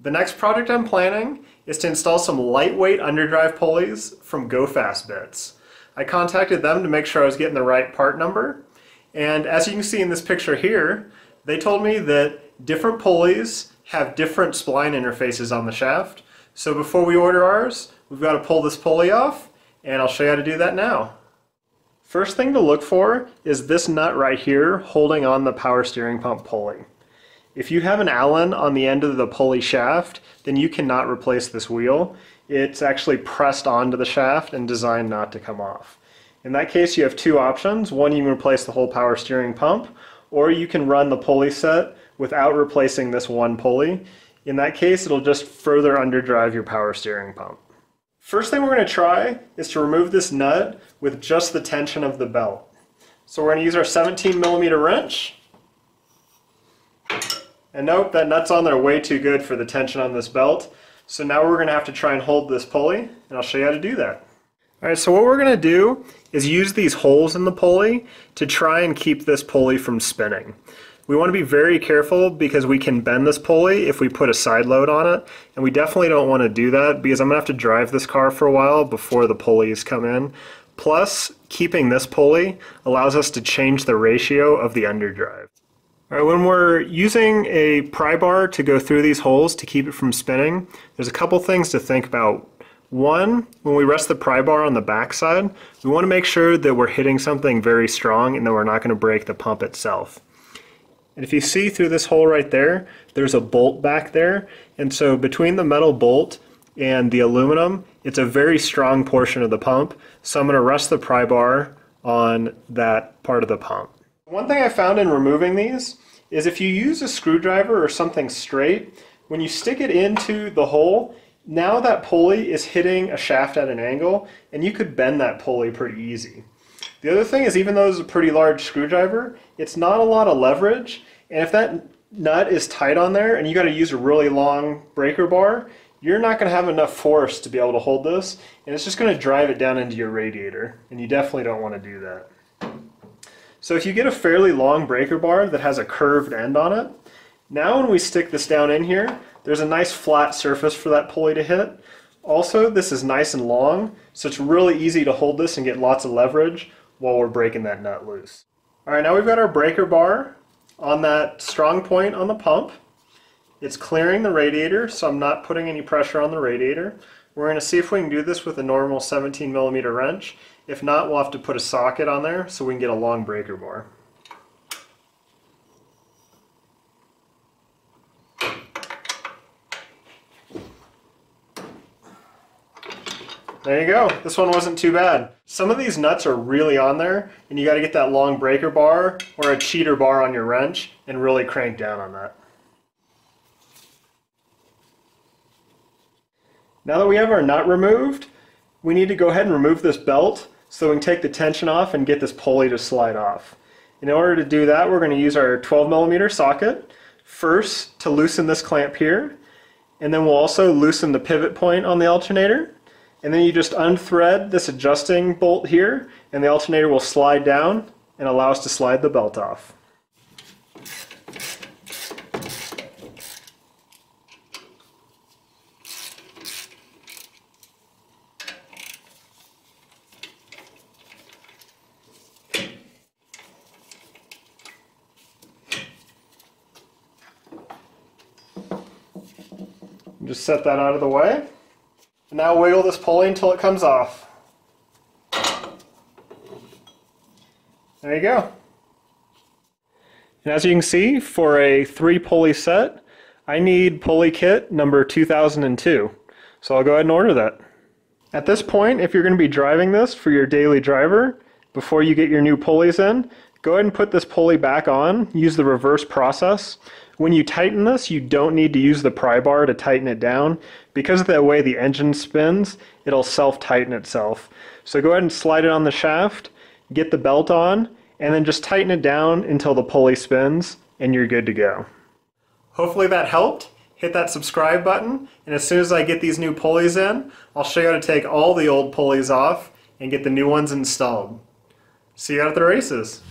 The next project I'm planning is to install some lightweight underdrive pulleys from Go Fast Bits. I contacted them to make sure I was getting the right part number, and as you can see in this picture here, they told me that different pulleys have different spline interfaces on the shaft. So before we order ours, we've got to pull this pulley off, and I'll show you how to do that now. First thing to look for is this nut right here holding on the power steering pump pulley. If you have an Allen on the end of the pulley shaft, then you cannot replace this wheel. It's actually pressed onto the shaft and designed not to come off. In that case, you have two options. One, you can replace the whole power steering pump, or you can run the pulley set without replacing this one pulley. In that case, it'll just further underdrive your power steering pump. First thing we're going to try is to remove this nut with just the tension of the belt. So we're going to use our 17mm wrench. And nope, that nut's on there way too good for the tension on this belt. So now we're going to have to try and hold this pulley, and I'll show you how to do that. Alright, so what we're going to do is use these holes in the pulley to try and keep this pulley from spinning. We want to be very careful because we can bend this pulley if we put a side load on it, and we definitely don't want to do that because I'm going to have to drive this car for a while before the pulleys come in. Plus, keeping this pulley allows us to change the ratio of the underdrive. All right, when we're using a pry bar to go through these holes to keep it from spinning, there's a couple things to think about. One, when we rest the pry bar on the back side, we want to make sure that we're hitting something very strong and that we're not going to break the pump itself. And if you see through this hole right there, there's a bolt back there, and so between the metal bolt and the aluminum, it's a very strong portion of the pump, so I'm going to rest the pry bar on that part of the pump. One thing I found in removing these is if you use a screwdriver or something straight, when you stick it into the hole, now that pulley is hitting a shaft at an angle, and you could bend that pulley pretty easy. The other thing is, even though it's a pretty large screwdriver, it's not a lot of leverage, and if that nut is tight on there and you got to use a really long breaker bar, you're not going to have enough force to be able to hold this, and it's just going to drive it down into your radiator, and you definitely don't want to do that. So if you get a fairly long breaker bar that has a curved end on it, now when we stick this down in here, there's a nice flat surface for that pulley to hit. Also, this is nice and long, so it's really easy to hold this and get lots of leverage while we're breaking that nut loose. Alright, now we've got our breaker bar on that strong point on the pump. It's clearing the radiator, so I'm not putting any pressure on the radiator. We're going to see if we can do this with a normal 17mm wrench. If not, we'll have to put a socket on there so we can get a long breaker bar. There you go. This one wasn't too bad. Some of these nuts are really on there, and you got to get that long breaker bar or a cheater bar on your wrench and really crank down on that. Now that we have our nut removed, we need to go ahead and remove this belt so we can take the tension off and get this pulley to slide off. In order to do that, we're going to use our 12mm socket first to loosen this clamp here, and then we'll also loosen the pivot point on the alternator, and then you just unthread this adjusting bolt here, and the alternator will slide down and allow us to slide the belt off. Just set that out of the way. And now wiggle this pulley until it comes off. There you go. And as you can see, for a 3-pulley set, I need pulley kit number 2002. So I'll go ahead and order that. At this point, if you're going to be driving this for your daily driver, before you get your new pulleys in, go ahead and put this pulley back on. Use the reverse process. When you tighten this, you don't need to use the pry bar to tighten it down. Because of the way the engine spins, it'll self-tighten itself. So go ahead and slide it on the shaft, get the belt on, and then just tighten it down until the pulley spins, and you're good to go. Hopefully that helped. Hit that subscribe button, and as soon as I get these new pulleys in, I'll show you how to take all the old pulleys off and get the new ones installed. See you out at the races.